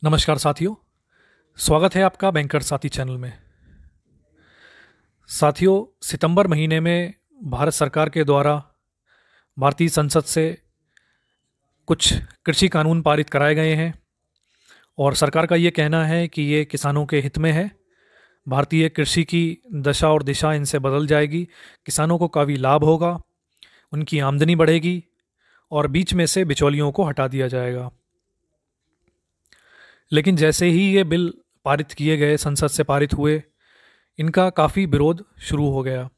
नमस्कार साथियों, स्वागत है आपका बैंकर साथी चैनल में। साथियों, सितंबर महीने में भारत सरकार के द्वारा भारतीय संसद से कुछ कृषि कानून पारित कराए गए हैं और सरकार का ये कहना है कि ये किसानों के हित में है। भारतीय कृषि की दशा और दिशा इनसे बदल जाएगी, किसानों को काफ़ी लाभ होगा, उनकी आमदनी बढ़ेगी और बीच में से बिचौलियों को हटा दिया जाएगा। लेकिन जैसे ही ये बिल पारित किए गए, संसद से पारित हुए, इनका काफ़ी विरोध शुरू हो गया।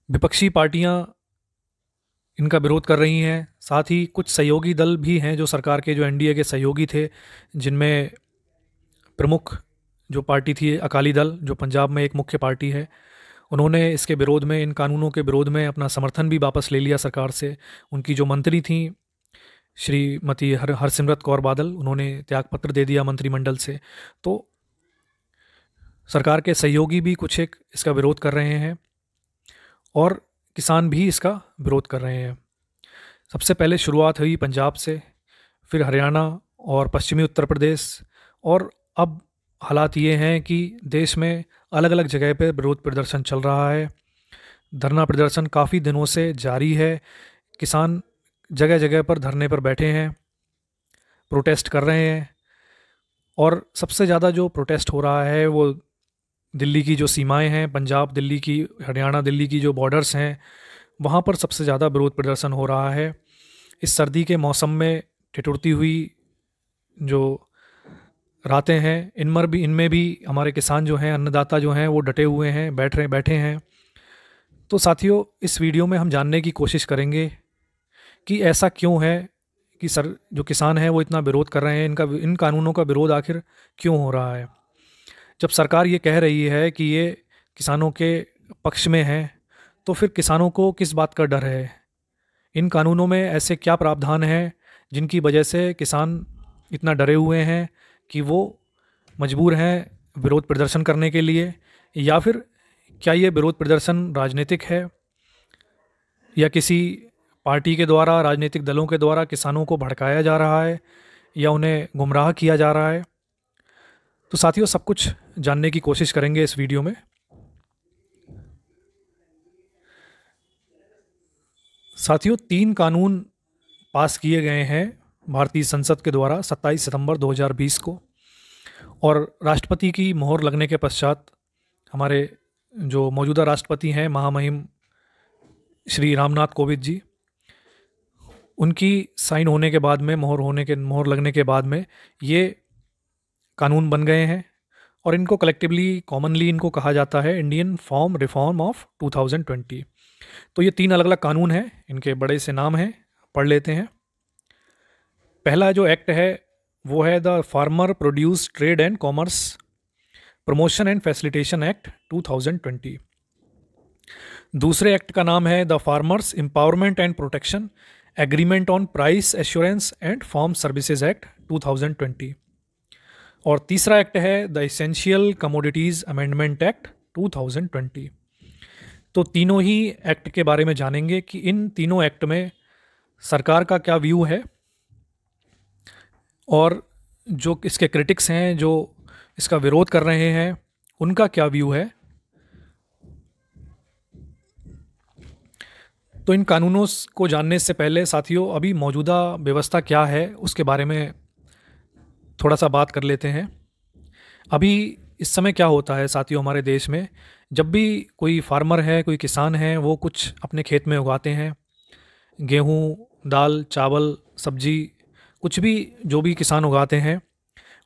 विपक्षी पार्टियां इनका विरोध कर रही हैं, साथ ही कुछ सहयोगी दल भी हैं जो सरकार के, जो एनडीए के सहयोगी थे, जिनमें प्रमुख जो पार्टी थी अकाली दल, जो पंजाब में एक मुख्य पार्टी है, उन्होंने इसके विरोध में, इन कानूनों के विरोध में अपना समर्थन भी वापस ले लिया सरकार से। उनकी जो मंत्री थी श्रीमती हरसिमरत कौर बादल, उन्होंने त्यागपत्र दे दिया मंत्रिमंडल से। तो सरकार के सहयोगी भी कुछ एक इसका विरोध कर रहे हैं और किसान भी इसका विरोध कर रहे हैं। सबसे पहले शुरुआत हुई पंजाब से, फिर हरियाणा और पश्चिमी उत्तर प्रदेश, और अब हालात ये हैं कि देश में अलग अलग जगह पर विरोध प्रदर्शन चल रहा है। धरना प्रदर्शन काफ़ी दिनों से जारी है। किसान जगह जगह पर धरने पर बैठे हैं, प्रोटेस्ट कर रहे हैं। और सबसे ज़्यादा जो प्रोटेस्ट हो रहा है वो दिल्ली की जो सीमाएं हैं, पंजाब दिल्ली की, हरियाणा दिल्ली की जो बॉर्डर्स हैं, वहाँ पर सबसे ज़्यादा विरोध प्रदर्शन हो रहा है। इस सर्दी के मौसम में ठिठुरती हुई जो रातें हैं, इनमें भी हमारे किसान जो हैं, अन्नदाता जो हैं, वो डटे हुए हैं, बैठे हैं। तो साथियों, इस वीडियो में हम जानने की कोशिश करेंगे कि ऐसा क्यों है कि जो किसान हैं वो इतना विरोध कर रहे हैं, इन कानूनों का विरोध आखिर क्यों हो रहा है। जब सरकार ये कह रही है कि ये किसानों के पक्ष में है, तो फिर किसानों को किस बात का डर है? इन कानूनों में ऐसे क्या प्रावधान हैं जिनकी वजह से किसान इतना डरे हुए हैं कि वो मजबूर हैं विरोध प्रदर्शन करने के लिए? या फिर क्या ये विरोध प्रदर्शन राजनीतिक है, या किसी पार्टी के द्वारा, राजनीतिक दलों के द्वारा किसानों को भड़काया जा रहा है, या उन्हें गुमराह किया जा रहा है? तो साथियों, सब कुछ जानने की कोशिश करेंगे इस वीडियो में। साथियों, 3 कानून पास किए गए हैं भारतीय संसद के द्वारा 27 सितंबर 2020 को, और राष्ट्रपति की मोहर लगने के पश्चात हमारे जो मौजूदा राष्ट्रपति हैं, महामहिम श्री रामनाथ कोविंद जी, उनकी साइन होने के बाद में, मोहर लगने के बाद में ये कानून बन गए हैं। और इनको कलेक्टिवली, कॉमनली इनको कहा जाता है इंडियन फार्म रिफॉर्म ऑफ 2020। तो ये 3 अलग अलग कानून हैं, इनके बड़े से नाम हैं, पढ़ लेते हैं। पहला जो एक्ट है वो है the farmer produce trade and commerce promotion and facilitation act 2020। दूसरे एक्ट का नाम है the farmers empowerment and protection agreement on price assurance and farm services act 2020। और तीसरा एक्ट है the essential commodities amendment act 2020। तो तीनों ही एक्ट के बारे में जानेंगे कि इन तीनों एक्ट में सरकार का क्या व्यू है, और जो इसके क्रिटिक्स हैं, जो इसका विरोध कर रहे हैं, उनका क्या व्यू है। तो इन कानूनों को जानने से पहले साथियों, अभी मौजूदा व्यवस्था क्या है उसके बारे में थोड़ा सा बात कर लेते हैं। अभी इस समय क्या होता है साथियों, हमारे देश में जब भी कोई फार्मर है, कोई किसान है, वो कुछ अपने खेत में उगाते हैं, गेहूँ, दाल, चावल, सब्जी, कुछ भी जो भी किसान उगाते हैं,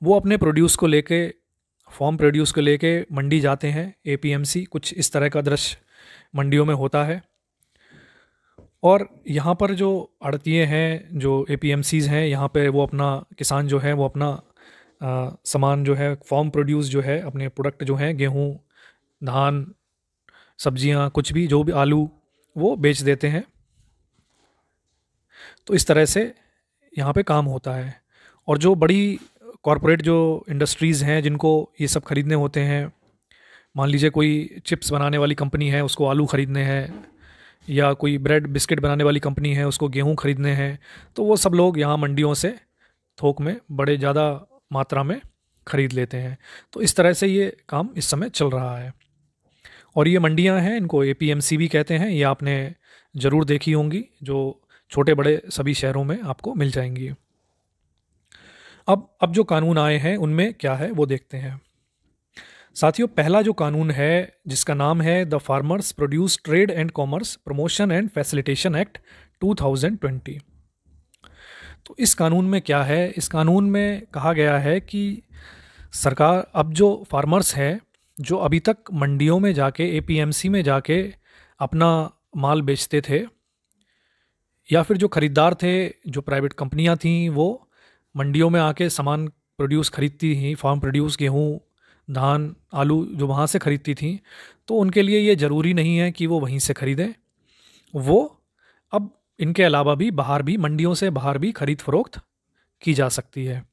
वो अपने प्रोड्यूस को लेके, फार्म प्रोड्यूस को लेके मंडी जाते हैं, एपीएमसी, कुछ इस तरह का दृश्य मंडियों में होता है। और यहाँ पर जो आड़तिये हैं, जो एपीएमसीज़ हैं, यहाँ पे वो अपना, किसान जो है वो अपना सामान जो है, फार्म प्रोड्यूस जो है, अपने प्रोडक्ट जो हैं, गेहूँ, धान, सब्जियाँ, कुछ भी, जो भी, आलू, वो बेच देते हैं। तो इस तरह से यहाँ पे काम होता है। और जो बड़ी कॉरपोरेट जो इंडस्ट्रीज़ हैं, जिनको ये सब ख़रीदने होते हैं, मान लीजिए कोई चिप्स बनाने वाली कंपनी है, उसको आलू ख़रीदने हैं, या कोई ब्रेड बिस्किट बनाने वाली कंपनी है, उसको गेहूँ ख़रीदने हैं, तो वो सब लोग यहाँ मंडियों से थोक में बड़े ज़्यादा मात्रा में ख़रीद लेते हैं। तो इस तरह से ये काम इस समय चल रहा है। और ये मंडियां हैं, इनको एपीएमसी भी कहते हैं, ये आपने ज़रूर देखी होंगी, जो छोटे बड़े सभी शहरों में आपको मिल जाएंगी। अब जो कानून आए हैं उनमें क्या है वो देखते हैं। साथियों, पहला जो कानून है जिसका नाम है the farmers produce trade and commerce promotion and facilitation act 2020। तो इस कानून में क्या है? इस कानून में कहा गया है कि सरकार अब जो फार्मर्स हैं जो अभी तक मंडियों में जाके एपीएमसी में जाके अपना माल बेचते थे, या फिर जो ख़रीदार थे, जो प्राइवेट कंपनियां थीं, वो मंडियों में आके सामान प्रोड्यूस खरीदती थी, फार्म प्रोड्यूस गेहूँ, धान, आलू जो वहाँ से ख़रीदती थी, तो उनके लिए ये ज़रूरी नहीं है कि वो वहीं से ख़रीदें। वो अब इनके अलावा भी बाहर भी, मंडियों से बाहर भी ख़रीद फ़रोख्त की जा सकती है।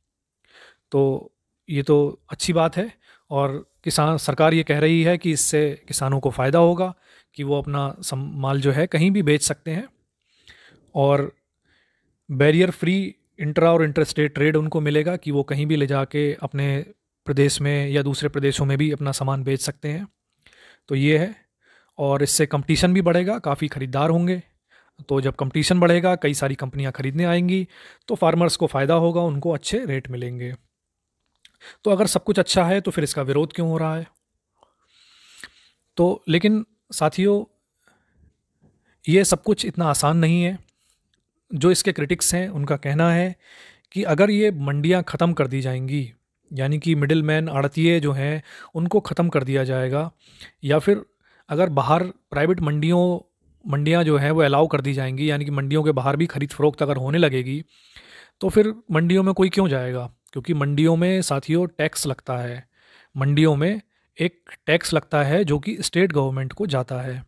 तो ये तो अच्छी बात है, और सरकार ये कह रही है कि इससे किसानों को फ़ायदा होगा कि वो अपना माल जो है कहीं भी बेच सकते हैं, और बैरियर फ्री इंट्रा और इंटर स्टेट ट्रेड उनको मिलेगा कि वो कहीं भी ले जाके अपने प्रदेश में या दूसरे प्रदेशों में भी अपना सामान बेच सकते हैं। तो ये है, और इससे कंपटीशन भी बढ़ेगा, काफ़ी ख़रीदार होंगे। तो जब कंपटीशन बढ़ेगा, कई सारी कंपनियां ख़रीदने आएंगी, तो फार्मर्स को फ़ायदा होगा, उनको अच्छे रेट मिलेंगे। तो अगर सब कुछ अच्छा है तो फिर इसका विरोध क्यों हो रहा है? तो लेकिन साथियों, ये सब कुछ इतना आसान नहीं है। जो इसके क्रिटिक्स हैं उनका कहना है कि अगर ये मंडियां ख़त्म कर दी जाएंगी, यानी कि मिडिल मैन आड़तिए जो हैं उनको ख़त्म कर दिया जाएगा, या फिर अगर बाहर प्राइवेट मंडियां जो हैं वो अलाउ कर दी जाएंगी, यानी कि मंडियों के बाहर भी ख़रीद फ़रोख्त अगर होने लगेगी, तो फिर मंडियों में कोई क्यों जाएगा? क्योंकि मंडियों में साथियों टैक्स लगता है। मंडियों में एक टैक्स लगता है जो कि स्टेट गवर्नमेंट को जाता है।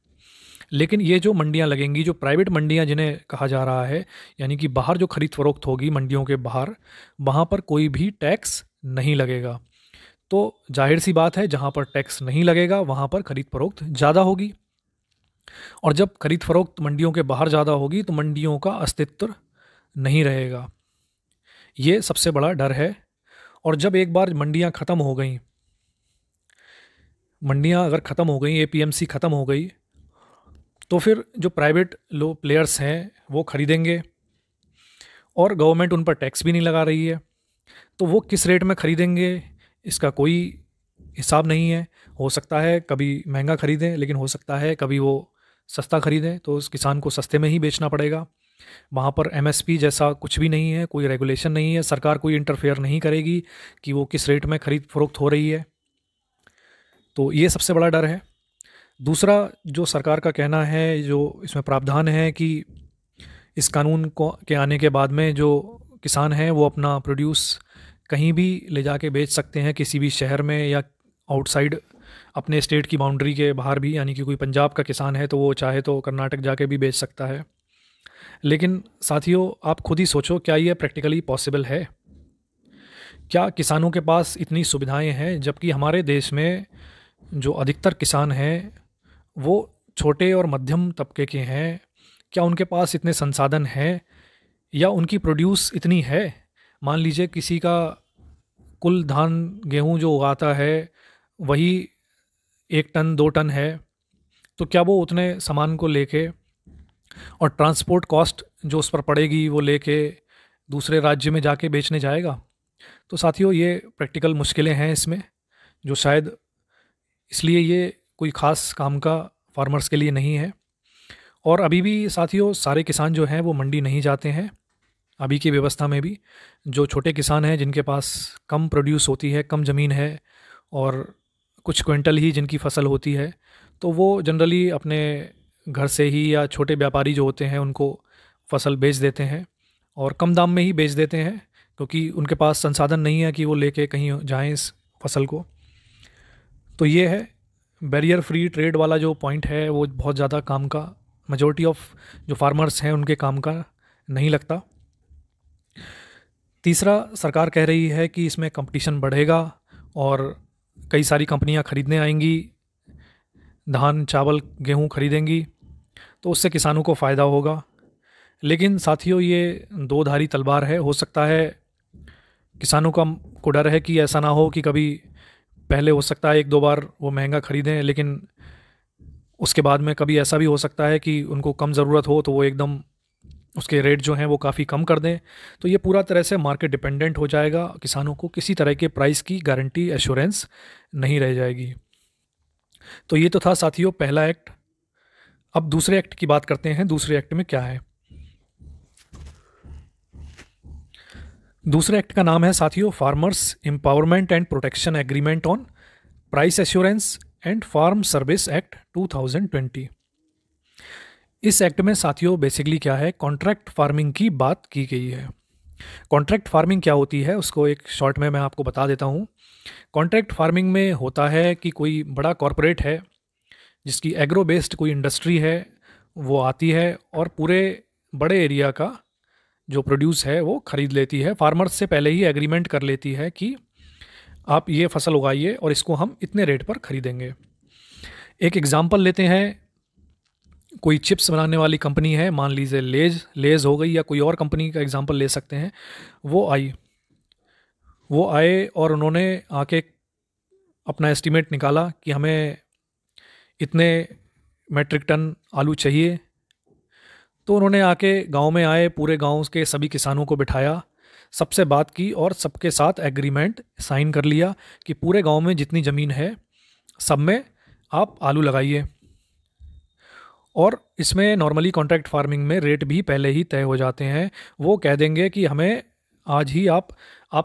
लेकिन ये जो मंडियां लगेंगी, जो प्राइवेट मंडियां जिन्हें कहा जा रहा है, यानी कि बाहर जो खरीद फरोख्त होगी मंडियों के बाहर, वहाँ पर कोई भी टैक्स नहीं लगेगा। तो जाहिर सी बात है, जहाँ पर टैक्स नहीं लगेगा वहाँ पर खरीद फरोख्त ज़्यादा होगी, और जब खरीद फरोख्त मंडियों के बाहर ज़्यादा होगी तो मंडियों का अस्तित्व नहीं रहेगा। ये सबसे बड़ा डर है। और जब एक बार मंडियां ख़त्म हो गई, मंडियां अगर ख़त्म हो गई, एपीएमसी ख़त्म हो गई, तो फिर जो प्राइवेट प्लेयर्स हैं वो ख़रीदेंगे, और गवर्नमेंट उन पर टैक्स भी नहीं लगा रही है, तो वो किस रेट में ख़रीदेंगे इसका कोई हिसाब नहीं है। हो सकता है कभी महंगा ख़रीदें, लेकिन हो सकता है कभी वो सस्ता ख़रीदें, तो उस किसान को सस्ते में ही बेचना पड़ेगा। वहाँ पर एमएसपी जैसा कुछ भी नहीं है, कोई रेगुलेशन नहीं है, सरकार कोई इंटरफेयर नहीं करेगी कि वो किस रेट में खरीद फरोख्त हो रही है। तो ये सबसे बड़ा डर है। दूसरा जो सरकार का कहना है, जो इसमें प्रावधान है कि इस कानून को के आने के बाद में जो किसान हैं वो अपना प्रोड्यूस कहीं भी ले जाके बेच सकते हैं, किसी भी शहर में या आउटसाइड अपने स्टेट की बाउंड्री के बाहर भी, यानी कि कोई पंजाब का किसान है तो वो चाहे तो कर्नाटक जाके भी बेच सकता है। लेकिन साथियों, आप खुद ही सोचो, क्या ये प्रैक्टिकली पॉसिबल है? क्या किसानों के पास इतनी सुविधाएं हैं? जबकि हमारे देश में जो अधिकतर किसान हैं वो छोटे और मध्यम तबके के हैं। क्या उनके पास इतने संसाधन हैं, या उनकी प्रोड्यूस इतनी है? मान लीजिए किसी का कुल धान गेहूँ जो उगाता है वही 1 टन 2 टन है, तो क्या वो उतने सामान को लेके, और ट्रांसपोर्ट कॉस्ट जो उस पर पड़ेगी वो लेके दूसरे राज्य में जाके बेचने जाएगा? तो साथियों, ये प्रैक्टिकल मुश्किलें हैं इसमें, जो शायद इसलिए ये कोई ख़ास काम का फार्मर्स के लिए नहीं है। और अभी भी साथियों, सारे किसान जो हैं वो मंडी नहीं जाते हैं। अभी की व्यवस्था में भी जो छोटे किसान हैं जिनके पास कम प्रोड्यूस होती है, कम ज़मीन है, और कुछ क्विंटल ही जिनकी फसल होती है, तो वो जनरली अपने घर से ही, या छोटे व्यापारी जो होते हैं उनको फसल बेच देते हैं, और कम दाम में ही बेच देते हैं, क्योंकि उनके पास संसाधन नहीं है कि वो लेके कहीं जाएं इस फसल को। तो ये है बैरियर फ्री ट्रेड वाला जो पॉइंट है, वो बहुत ज़्यादा काम का, मेजॉरिटी ऑफ जो फार्मर्स हैं उनके काम का नहीं लगता। तीसरा, सरकार कह रही है कि इसमें कंपटीशन बढ़ेगा और कई सारी कंपनियां ख़रीदने आएंगी, धान चावल गेहूं ख़रीदेंगी, तो उससे किसानों को फ़ायदा होगा। लेकिन साथियों, ये दो धारी तलवार है। हो सकता है किसानों को डर है कि ऐसा ना हो कि कभी पहले हो सकता है एक दो बार वो महंगा खरीदें, लेकिन उसके बाद में कभी ऐसा भी हो सकता है कि उनको कम ज़रूरत हो तो वो एकदम उसके रेट जो हैं वो काफ़ी कम कर दें। तो ये पूरा तरह से मार्केट डिपेंडेंट हो जाएगा, किसानों को किसी तरह के प्राइस की गारंटी एश्योरेंस नहीं रह जाएगी। तो ये तो था साथियों पहला एक्ट। अब दूसरे एक्ट की बात करते हैं। दूसरे एक्ट में क्या है? दूसरे एक्ट का नाम है साथियों farmers empowerment and protection agreement on price assurance and farm service act 2020। इस एक्ट में साथियों बेसिकली क्या है, कॉन्ट्रैक्ट फार्मिंग की बात की गई है। कॉन्ट्रैक्ट फार्मिंग क्या होती है उसको एक शॉर्ट में मैं आपको बता देता हूँ। कॉन्ट्रैक्ट फार्मिंग में होता है कि कोई बड़ा कॉरपोरेट है जिसकी एग्रो बेस्ड कोई इंडस्ट्री है, वो आती है और पूरे बड़े एरिया का जो प्रोड्यूस है वो ख़रीद लेती है। फार्मर्स से पहले ही एग्रीमेंट कर लेती है कि आप ये फसल उगाइए और इसको हम इतने रेट पर ख़रीदेंगे। एक एग्ज़ाम्पल लेते हैं, कोई चिप्स बनाने वाली कंपनी है, मान लीजिए लेज़ हो गई, या कोई और कंपनी का एग्ज़ाम्पल ले सकते हैं। वो आए और उन्होंने आके अपना एस्टीमेट निकाला कि हमें इतने मेट्रिक टन आलू चाहिए। तो उन्होंने आके गांव में आए, पूरे गांव के सभी किसानों को बिठाया, सबसे बात की और सबके साथ एग्रीमेंट साइन कर लिया कि पूरे गांव में जितनी ज़मीन है सब में आप आलू लगाइए। और इसमें नॉर्मली कॉन्ट्रैक्ट फार्मिंग में रेट भी पहले ही तय हो जाते हैं। वो कह देंगे कि हमें आज ही आप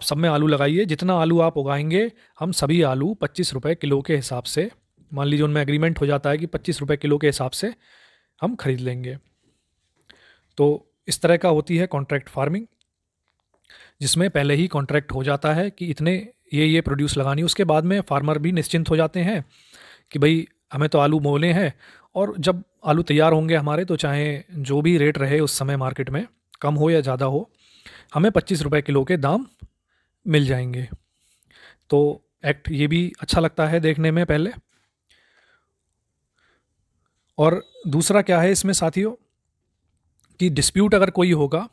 सब में आलू लगाइए, जितना आलू आप उगाएंगे हम सभी आलू 25 रुपये किलो के हिसाब से, मान लीजिए उनमें एग्रीमेंट हो जाता है कि 25 रुपये किलो के हिसाब से हम खरीद लेंगे। तो इस तरह का होती है कॉन्ट्रैक्ट फार्मिंग, जिसमें पहले ही कॉन्ट्रैक्ट हो जाता है कि इतने ये प्रोड्यूस लगानी। उसके बाद में फार्मर भी निश्चिंत हो जाते हैं कि भाई हमें तो आलू मोले हैं, और जब आलू तैयार होंगे हमारे, तो चाहे जो भी रेट रहे उस समय मार्केट में, कम हो या ज़्यादा हो, हमें 25 रुपये किलो के दाम मिल जाएंगे। तो एक्ट ये भी अच्छा लगता है देखने में पहले। और दूसरा क्या है इसमें साथियों, कि डिस्प्यूट अगर कोई होगा,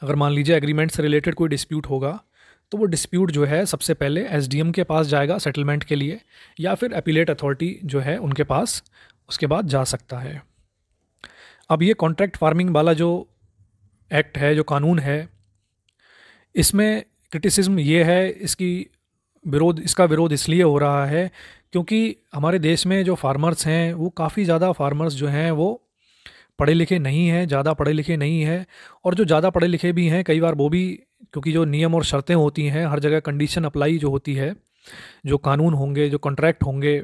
अगर मान लीजिए एग्रीमेंट से रिलेटेड कोई डिस्प्यूट होगा, तो वो डिस्प्यूट जो है सबसे पहले एसडीएम के पास जाएगा सेटलमेंट के लिए, या फिर अपीलेट अथॉरिटी जो है उनके पास उसके बाद जा सकता है। अब ये कॉन्ट्रैक्ट फार्मिंग वाला जो एक्ट है, जो कानून है, इसमें क्रिटिसिज्म ये है, इसका विरोध इसलिए हो रहा है क्योंकि हमारे देश में जो फार्मर्स हैं वो काफ़ी ज़्यादा फार्मर्स जो हैं वो पढ़े लिखे नहीं हैं, ज़्यादा पढ़े लिखे नहीं हैं। और जो ज़्यादा पढ़े लिखे भी हैं कई बार वो भी, क्योंकि जो नियम और शर्तें होती हैं हर जगह, कंडीशन अप्लाई जो होती है, जो कानून होंगे, जो कॉन्ट्रैक्ट होंगे,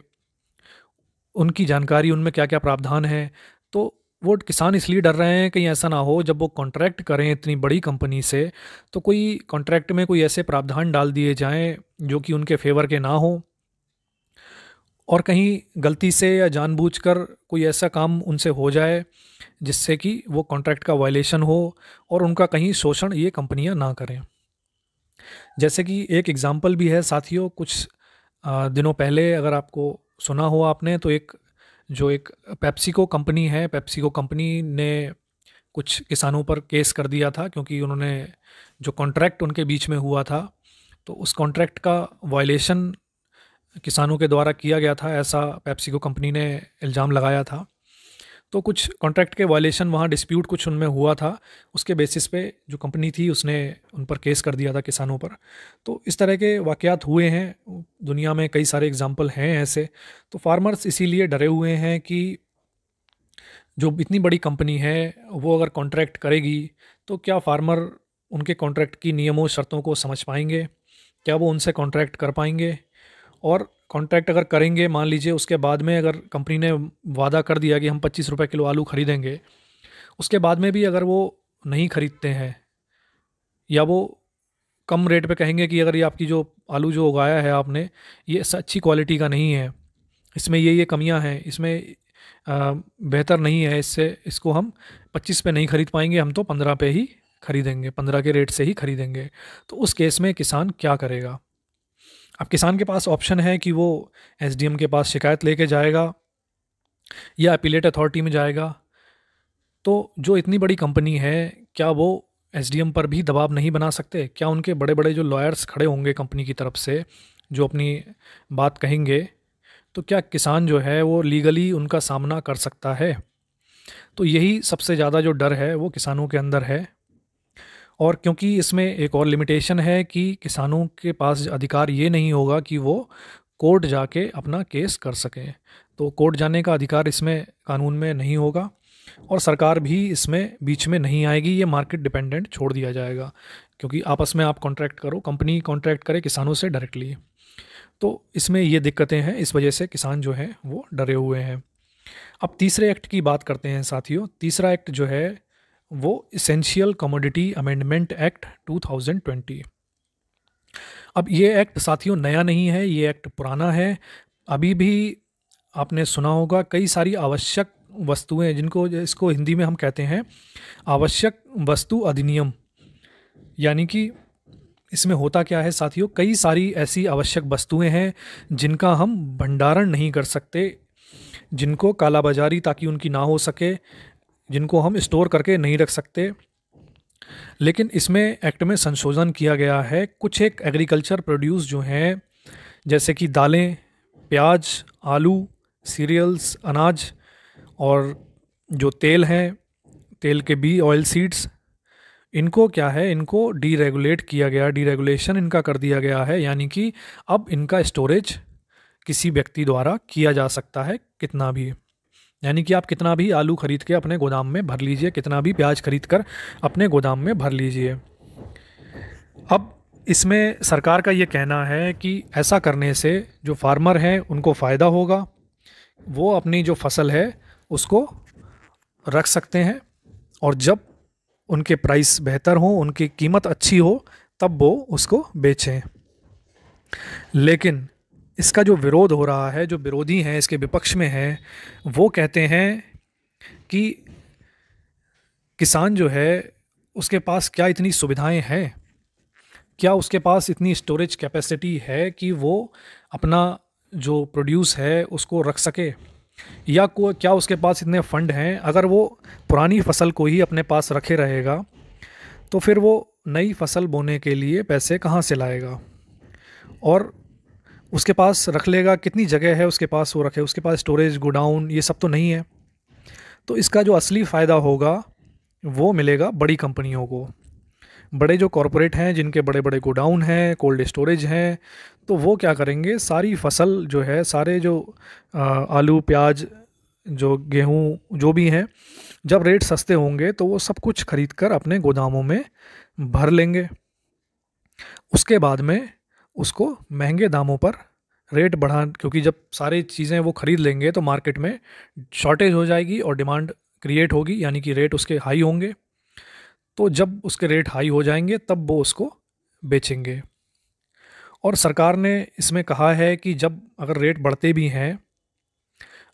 उनकी जानकारी, उनमें क्या क्या प्रावधान है, तो वो किसान इसलिए डर रहे हैं कहीं ऐसा ना हो जब वो कॉन्ट्रैक्ट करें इतनी बड़ी कंपनी से, तो कोई कॉन्ट्रैक्ट में कोई ऐसे प्रावधान डाल दिए जाएं जो कि उनके फेवर के ना हो, और कहीं गलती से या जानबूझकर कोई ऐसा काम उनसे हो जाए जिससे कि वो कॉन्ट्रैक्ट का वायलेशन हो और उनका कहीं शोषण ये कंपनियां ना करें। जैसे कि एक एग्ज़ाम्पल भी है साथियों, कुछ दिनों पहले अगर आपको सुना हो आपने, तो एक पेप्सिको कंपनी है, पेप्सिको कंपनी ने कुछ किसानों पर केस कर दिया था क्योंकि उन्होंने जो कॉन्ट्रैक्ट उनके बीच में हुआ था, तो उस कॉन्ट्रैक्ट का वायलेशन किसानों के द्वारा किया गया था, ऐसा पेप्सिको कंपनी ने इल्ज़ाम लगाया था। तो कुछ कॉन्ट्रैक्ट के वायलेशन वहाँ डिस्प्यूट कुछ उनमें हुआ था, उसके बेसिस पे जो कंपनी थी उसने उन पर केस कर दिया था किसानों पर। तो इस तरह के वाक़यात हुए हैं दुनिया में, कई सारे एग्जांपल हैं ऐसे। तो फार्मर्स इसीलिए डरे हुए हैं कि जो इतनी बड़ी कंपनी है वो अगर कॉन्ट्रैक्ट करेगी तो क्या फार्मर उनके कॉन्ट्रैक्ट की नियमों शर्तों को समझ पाएंगे, क्या वो उनसे कॉन्ट्रैक्ट कर पाएंगे। और कॉन्ट्रैक्ट अगर करेंगे, मान लीजिए उसके बाद में अगर कंपनी ने वादा कर दिया कि हम 25 रुपये किलो आलू खरीदेंगे, उसके बाद में भी अगर वो नहीं खरीदते हैं या वो कम रेट पे कहेंगे कि अगर ये आपकी जो आलू जो उगाया है आपने, ये अच्छी क्वालिटी का नहीं है, इसमें ये कमियां हैं, इसमें बेहतर नहीं है, इसको हम 25 पे नहीं खरीद पाएंगे, हम तो 15 पे ही खरीदेंगे, 15 के रेट से ही खरीदेंगे। तो उस केस में किसान क्या करेगा? अब किसान के पास ऑप्शन है कि वो एसडीएम के पास शिकायत लेके जाएगा या अपीलेट अथॉरिटी में जाएगा। तो जो इतनी बड़ी कंपनी है, क्या वो एसडीएम पर भी दबाव नहीं बना सकते? क्या उनके बड़े बड़े जो लॉयर्स खड़े होंगे कंपनी की तरफ से, जो अपनी बात कहेंगे, तो क्या किसान जो है वो लीगली उनका सामना कर सकता है? तो यही सबसे ज़्यादा जो डर है वो किसानों के अंदर है। और क्योंकि इसमें एक और लिमिटेशन है कि किसानों के पास अधिकार ये नहीं होगा कि वो कोर्ट जाके अपना केस कर सकें। तो कोर्ट जाने का अधिकार इसमें कानून में नहीं होगा, और सरकार भी इसमें बीच में नहीं आएगी। ये मार्केट डिपेंडेंट छोड़ दिया जाएगा, क्योंकि आपस में आप कॉन्ट्रैक्ट करो, कंपनी कॉन्ट्रैक्ट करे किसानों से डायरेक्टली। तो इसमें ये दिक्कतें हैं, इस वजह से किसान जो हैं वो डरे हुए हैं। अब तीसरे एक्ट की बात करते हैं साथियों। तीसरा एक्ट जो है वो इसेंशियल कमोडिटी अमेंडमेंट एक्ट 2020। अब ये एक्ट साथियों नया नहीं है, ये एक्ट पुराना है। अभी भी आपने सुना होगा कई सारी आवश्यक वस्तुएं, जिनको इसको हिंदी में हम कहते हैं आवश्यक वस्तु अधिनियम। यानी कि इसमें होता क्या है साथियों, कई सारी ऐसी आवश्यक वस्तुएं हैं जिनका हम भंडारण नहीं कर सकते, जिनको कालाबाजारी ताकि उनकी ना हो सके, जिनको हम स्टोर करके नहीं रख सकते। लेकिन इसमें एक्ट में संशोधन किया गया है। कुछ एक एग्रीकल्चर प्रोड्यूस जो हैं, जैसे कि दालें, प्याज, आलू, सीरियल्स, अनाज, और जो तेल हैं, तेल के बी, ऑयल सीड्स, इनको क्या है, इनको डीरेगुलेट किया गया, डीरेगुलेशन इनका कर दिया गया है। यानी कि अब इनका स्टोरेज किसी व्यक्ति द्वारा किया जा सकता है कितना भी। यानी कि आप कितना भी आलू खरीद के अपने गोदाम में भर लीजिए, कितना भी प्याज खरीद कर अपने गोदाम में भर लीजिए। अब इसमें सरकार का ये कहना है कि ऐसा करने से जो फार्मर हैं उनको फ़ायदा होगा, वो अपनी जो फसल है उसको रख सकते हैं, और जब उनके प्राइस बेहतर हो, उनकी कीमत अच्छी हो, तब वो उसको बेचें। लेकिन इसका जो विरोध हो रहा है, जो विरोधी हैं, इसके विपक्ष में हैं, वो कहते हैं कि किसान जो है उसके पास क्या इतनी सुविधाएं हैं, क्या उसके पास इतनी स्टोरेज कैपेसिटी है कि वो अपना जो प्रोड्यूस है उसको रख सके, या क्या उसके पास इतने फंड हैं। अगर वो पुरानी फसल को ही अपने पास रखे रहेगा तो फिर वो नई फसल बोने के लिए पैसे कहाँ से लाएगा, और उसके पास रख लेगा, कितनी जगह है उसके पास वो रखे, उसके पास स्टोरेज, गोडाउन, ये सब तो नहीं है। तो इसका जो असली फ़ायदा होगा वो मिलेगा बड़ी कंपनियों को। बड़े जो कॉरपोरेट हैं, जिनके बड़े बड़े गोडाउन हैं, कोल्ड स्टोरेज हैं, तो वो क्या करेंगे, सारी फसल जो है, सारे जो आलू, प्याज, जो गेहूँ, जो भी हैं, जब रेट सस्ते होंगे तो वो सब कुछ खरीद कर अपने गोदामों में भर लेंगे। उसके बाद में उसको महंगे दामों पर रेट बढ़ा, क्योंकि जब सारी चीज़ें वो ख़रीद लेंगे तो मार्केट में शॉर्टेज हो जाएगी और डिमांड क्रिएट होगी, यानी कि रेट उसके हाई होंगे। तो जब उसके रेट हाई हो जाएंगे तब वो उसको बेचेंगे। और सरकार ने इसमें कहा है कि जब अगर रेट बढ़ते भी हैं,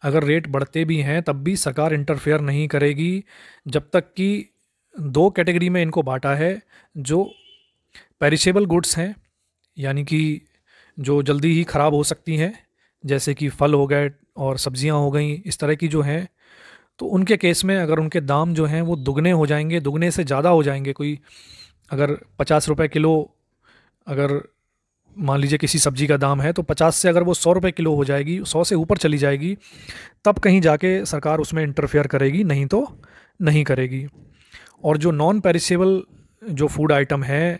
अगर रेट बढ़ते भी हैं तब भी सरकार इंटरफेयर नहीं करेगी, जब तक कि दो कैटेगरी में इनको बांटा है। जो पेरिशेबल गुड्स हैं, यानी कि जो जल्दी ही ख़राब हो सकती हैं, जैसे कि फल हो गए और सब्जियां हो गई, इस तरह की जो हैं, तो उनके केस में अगर उनके दाम जो हैं वो दुगने हो जाएंगे, दुगने से ज़्यादा हो जाएंगे, कोई अगर 50 रुपये किलो, अगर मान लीजिए किसी सब्जी का दाम है, तो 50 से अगर वो 100 रुपये किलो हो जाएगी, 100 से ऊपर चली जाएगी, तब कहीं जाके सरकार उसमें इंटरफेयर करेगी, नहीं तो नहीं करेगी। और जो नॉन पेरिशेबल जो फूड आइटम है,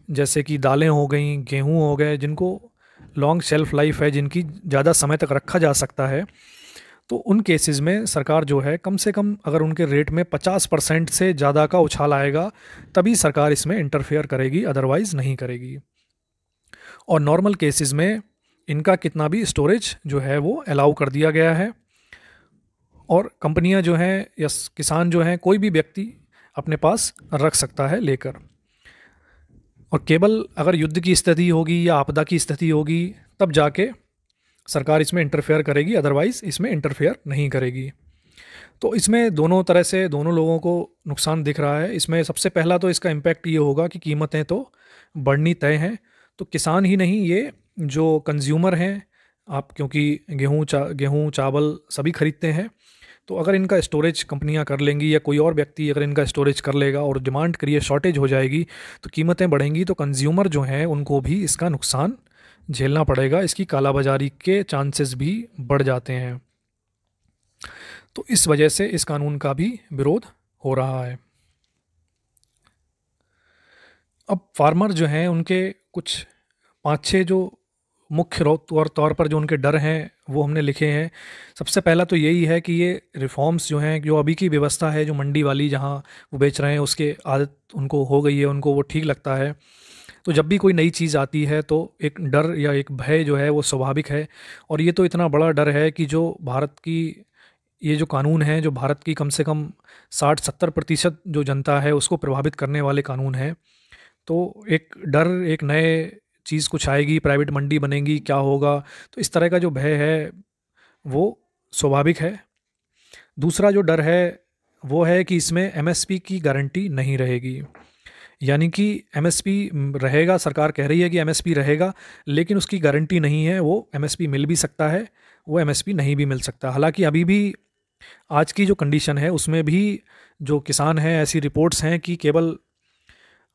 जैसे कि दालें हो गई, गेहूँ हो गए, जिनको लॉन्ग शेल्फ़ लाइफ है, जिनकी ज़्यादा समय तक रखा जा सकता है, तो उन केसेस में सरकार जो है कम से कम अगर उनके रेट में 50% से ज़्यादा का उछाल आएगा तभी सरकार इसमें इंटरफेयर करेगी, अदरवाइज़ नहीं करेगी। और नॉर्मल केसेस में इनका कितना भी स्टोरेज जो है वो अलाउ कर दिया गया है, और कंपनियां जो हैं या किसान जो हैं, कोई भी व्यक्ति अपने पास रख सकता है लेकर। और केवल अगर युद्ध की स्थिति होगी या आपदा की स्थिति होगी तब जाके सरकार इसमें इंटरफेयर करेगी, अदरवाइज़ इसमें इंटरफेयर नहीं करेगी। तो इसमें दोनों तरह से दोनों लोगों को नुकसान दिख रहा है। इसमें सबसे पहला तो इसका इम्पैक्ट ये होगा कि कीमतें तो बढ़नी तय हैं। तो किसान ही नहीं, ये जो कंज्यूमर हैं, आप क्योंकि गेहूँ चावल सभी खरीदते हैं, तो अगर इनका स्टोरेज कंपनियां कर लेंगी या कोई और व्यक्ति अगर इनका स्टोरेज कर लेगा और डिमांड करिए शॉर्टेज हो जाएगी तो कीमतें बढ़ेंगी, तो कंज्यूमर जो हैं उनको भी इसका नुकसान झेलना पड़ेगा, इसकी कालाबाजारी के चांसेस भी बढ़ जाते हैं। तो इस वजह से इस कानून का भी विरोध हो रहा है। अब फार्मर जो हैं उनके कुछ 5-6 जो मुख्य तौर पर जो उनके डर हैं वो हमने लिखे हैं। सबसे पहला तो यही है कि ये रिफॉर्म्स जो हैं, जो अभी की व्यवस्था है जो मंडी वाली जहाँ वो बेच रहे हैं उसके आदत उनको हो गई है, उनको वो ठीक लगता है। तो जब भी कोई नई चीज़ आती है तो एक डर या एक भय जो है वो स्वाभाविक है। और ये तो इतना बड़ा डर है कि जो भारत की ये जो कानून है, जो भारत की कम से कम 60-70% जो जनता है उसको प्रभावित करने वाले कानून हैं। तो एक डर, एक नए चीज़ कुछ आएगी, प्राइवेट मंडी बनेगी, क्या होगा, तो इस तरह का जो भय है वो स्वाभाविक है। दूसरा जो डर है वो है कि इसमें एमएसपी की गारंटी नहीं रहेगी। यानी कि एमएसपी रहेगा, सरकार कह रही है कि एमएसपी रहेगा, लेकिन उसकी गारंटी नहीं है। वो एमएसपी मिल भी सकता है, वो एमएसपी नहीं भी मिल सकता। हालांकि अभी भी आज की जो कंडीशन है उसमें भी जो किसान हैं, ऐसी रिपोर्ट्स हैं कि केवल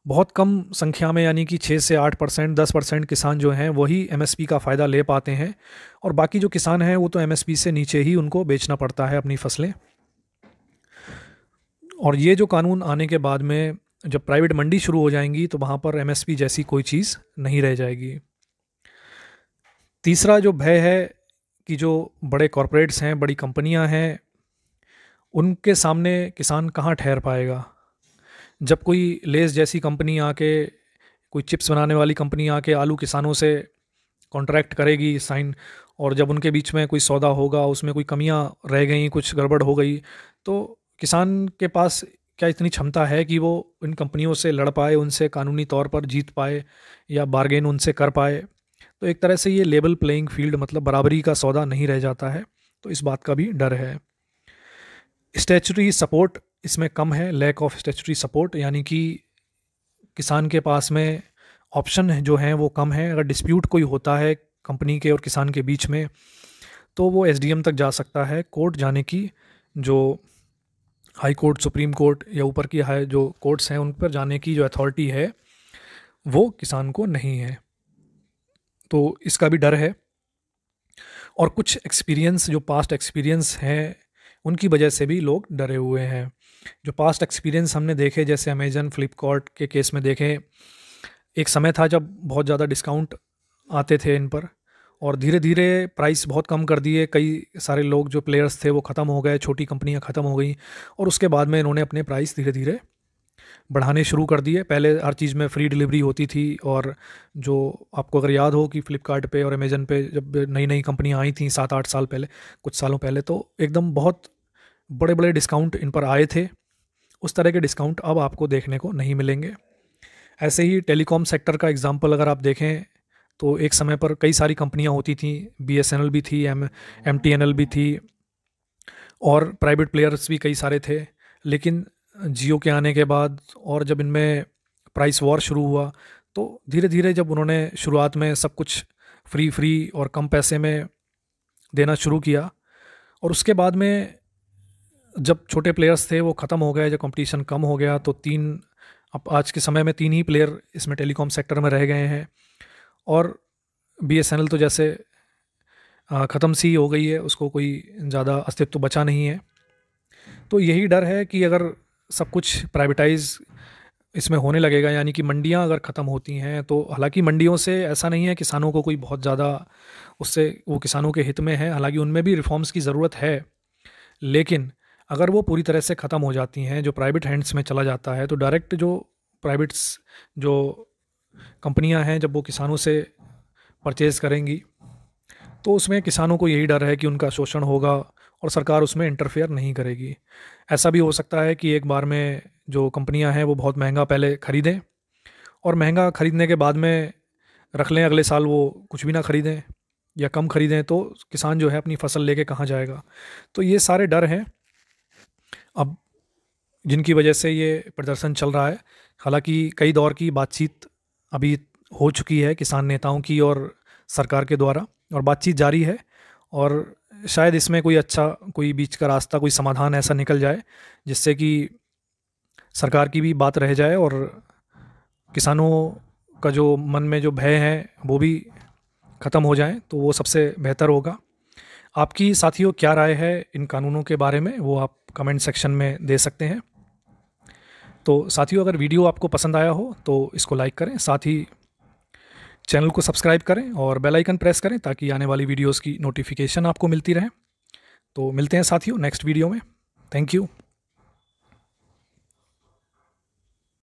बहुत कम संख्या में, यानी कि 6 से 8%, 10% किसान जो हैं वही एमएसपी का फ़ायदा ले पाते हैं, और बाकी जो किसान हैं वो तो एमएसपी से नीचे ही उनको बेचना पड़ता है अपनी फसलें। और ये जो कानून आने के बाद में जब प्राइवेट मंडी शुरू हो जाएंगी तो वहाँ पर एमएसपी जैसी कोई चीज़ नहीं रह जाएगी। तीसरा जो भय है कि जो बड़े कॉरपोरेट्स हैं, बड़ी कंपनियां हैं, उनके सामने किसान कहाँ ठहर पाएगा। जब कोई लेस जैसी कंपनी आके, कोई चिप्स बनाने वाली कंपनी आके आलू किसानों से कॉन्ट्रैक्ट करेगी साइन, और जब उनके बीच में कोई सौदा होगा उसमें कोई कमियां रह गई, कुछ गड़बड़ हो गई, तो किसान के पास क्या इतनी क्षमता है कि वो इन कंपनियों से लड़ पाए, उनसे कानूनी तौर पर जीत पाए या बार्गेन उनसे कर पाए। तो एक तरह से ये लेवल प्लेइंग फील्ड, मतलब बराबरी का सौदा नहीं रह जाता है। तो इस बात का भी डर है। स्टैच्यूटरी सपोर्ट इसमें कम है, लैक ऑफ स्टैच्यूटरी सपोर्ट, यानी कि किसान के पास में ऑप्शन जो हैं वो कम है। अगर डिस्प्यूट कोई होता है कंपनी के और किसान के बीच में तो वो एसडीएम तक जा सकता है। कोर्ट जाने की, जो हाई कोर्ट, सुप्रीम कोर्ट या ऊपर की हाई जो कोर्ट्स हैं उन पर जाने की जो अथॉरिटी है वो किसान को नहीं है। तो इसका भी डर है। और कुछ एक्सपीरियंस, जो पास्ट एक्सपीरियंस हैं उनकी वजह से भी लोग डरे हुए हैं। जो पास्ट एक्सपीरियंस हमने देखे, जैसे अमेजन, फ्लिपकार्ट के केस में देखें, एक समय था जब बहुत ज़्यादा डिस्काउंट आते थे इन पर, और धीरे धीरे प्राइस बहुत कम कर दिए। कई सारे लोग जो प्लेयर्स थे वो ख़त्म हो गए, छोटी कंपनियां ख़त्म हो गई, और उसके बाद में इन्होंने अपने प्राइस धीरे धीरे बढ़ाने शुरू कर दिए। पहले हर चीज़ में फ्री डिलीवरी होती थी, और जो आपको अगर याद हो कि फ़्लिपकार्ट पे और अमेज़न पे जब नई नई कंपनियां आई थी 7-8 साल पहले, कुछ सालों पहले, तो एकदम बहुत बड़े बड़े डिस्काउंट इन पर आए थे। उस तरह के डिस्काउंट अब आपको देखने को नहीं मिलेंगे। ऐसे ही टेलीकॉम सेक्टर का एग्जांपल अगर आप देखें तो एक समय पर कई सारी कंपनियां होती थी, बीएसएनएल भी थी, एमटीएनएल भी थी, और प्राइवेट प्लेयर्स भी कई सारे थे। लेकिन जियो के आने के बाद और जब इनमें प्राइस वॉर शुरू हुआ तो धीरे धीरे जब उन्होंने शुरुआत में सब कुछ फ्री और कम पैसे में देना शुरू किया, और उसके बाद में जब छोटे प्लेयर्स थे वो ख़त्म हो गए, जब कंपटीशन कम हो गया, तो अब आज के समय में 3 ही प्लेयर इसमें टेलीकॉम सेक्टर में रह गए हैं। और बीएसएनएल तो जैसे ख़त्म सी हो गई है, उसको कोई ज़्यादा अस्तित्व बचा नहीं है। तो यही डर है कि अगर सब कुछ प्राइवेटाइज इसमें होने लगेगा, यानी कि मंडियां अगर ख़त्म होती हैं, तो हालांकि मंडियों से ऐसा नहीं है किसानों को कोई बहुत ज़्यादा, उससे वो किसानों के हित में है, हालांकि उनमें भी रिफॉर्म्स की ज़रूरत है। लेकिन अगर वो पूरी तरह से ख़त्म हो जाती हैं, जो प्राइवेट हैंड्स में चला जाता है, तो डायरेक्ट जो प्राइवेट्स जो कंपनियां हैं जब वो किसानों से परचेज़ करेंगी तो उसमें किसानों को यही डर है कि उनका शोषण होगा और सरकार उसमें इंटरफेयर नहीं करेगी। ऐसा भी हो सकता है कि एक बार में जो कंपनियां हैं वो बहुत महंगा पहले ख़रीदें, और महंगा ख़रीदने के बाद में रख लें, अगले साल वो कुछ भी ना ख़रीदें या कम ख़रीदें, तो किसान जो है अपनी फसल लेके कहाँ जाएगा। तो ये सारे डर हैं अब जिनकी वजह से ये प्रदर्शन चल रहा है। हालांकि कई दौर की बातचीत अभी हो चुकी है किसान नेताओं की और सरकार के द्वारा, और बातचीत जारी है। और शायद इसमें कोई अच्छा, कोई बीच का रास्ता, कोई समाधान ऐसा निकल जाए जिससे कि सरकार की भी बात रह जाए और किसानों का जो मन में जो भय है वो भी ख़त्म हो जाए, तो वो सबसे बेहतर होगा। आपकी साथियों क्या राय है इन कानूनों के बारे में, वो आप कमेंट सेक्शन में दे सकते हैं। तो साथियों, अगर वीडियो आपको पसंद आया हो तो इसको लाइक करें, साथ ही चैनल को सब्सक्राइब करें और बेल आइकन प्रेस करें ताकि आने वाली वीडियोस की नोटिफिकेशन आपको मिलती रहे। तो मिलते हैं साथियों नेक्स्ट वीडियो में। Thank you.